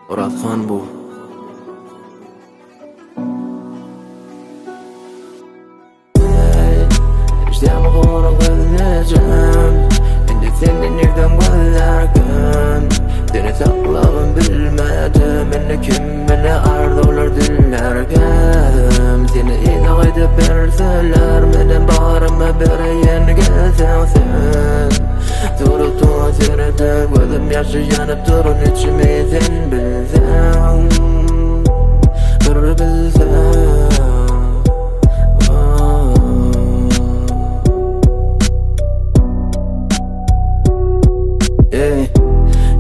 Muratxan bu. İşte bunu bileceğim. Şimdi seni nereden gönderdim? Seni saklabım bilmedim. Beni kim beni ardolar dillerken. Seni idrak edip verseler, benim bağrıma bereyen gelsen sen. Durutun sırada gözüm yaşı yanıp durun içimi sen bilsen. Bir bilsen.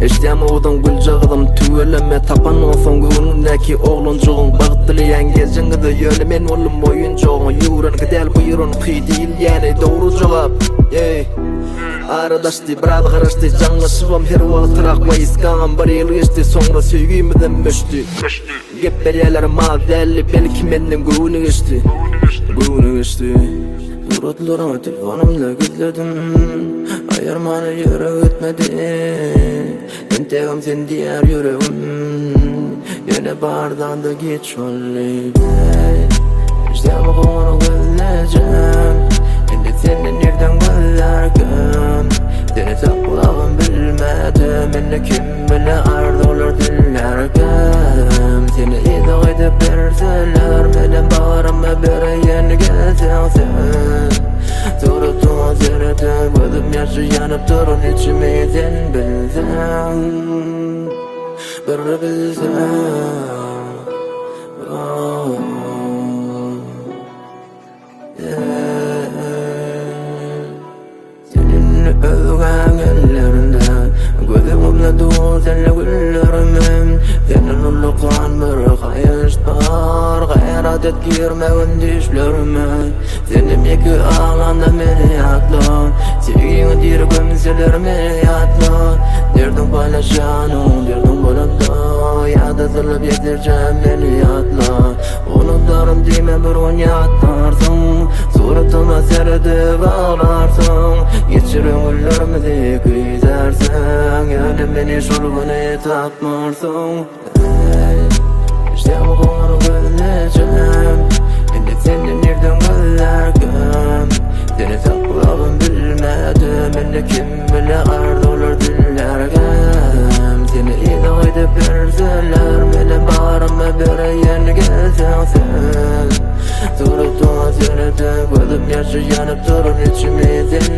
Eşdiyam oğdan gül jağıdım tüveleme tapan olsan gönlündeki oğluncuğun bağıtlayan gezingide yöle men oğlum oyuncuğun yuran gidel buyurun kıy değil yani doğru cevap. Aradaştı biraz karıştı canlaşıvam her vaktırak vayıskan bir yıl geçti sonra sevgimden müştü Gebberiyeler mazelli belki menden gönlü geçti Suratlarımı telefonumla gizledim Ayırmanı yere gitmedi Entegim sen diğer yüreğim Yine bardan da geç olaydı İşte bu konu geleceğim Şimdi seni nereden gönderdim Seni saklabım bilmedim Beni kim beni ardolar dillerken Seni idrak edip verseler benim bağrıma bereyen gelsen sen Durutun sırada gözüm yaşı yanıp durun içimi sen bilsen Bir bilsen Özgen ellerinde gözümle dur senle güllerimim Senin ulukan bir kayış var Gayret et girmegin düşlerime Senim yeki ağlanda beni yatla Sevgini dir gömselerime yatla Derdim paylaşanım derdim bolanda Yada sılıp yedireceğim beni yatla Unutarım dime bir gün yatarsın Suratıma seyredip ağlarsın Geçirin güllerimizi güzersen Yani beni şulgunu tatmarsın İşte bu konu geleceğim Şimdi seni nereden gönderdim Seni saklabım bilmedim Beni kim bile ardolar dillerken Seni idrak edip verseler benim bağrıma bereyen gelsen sen Durutun sırada gözüm yaşı yanıp durun içimi sen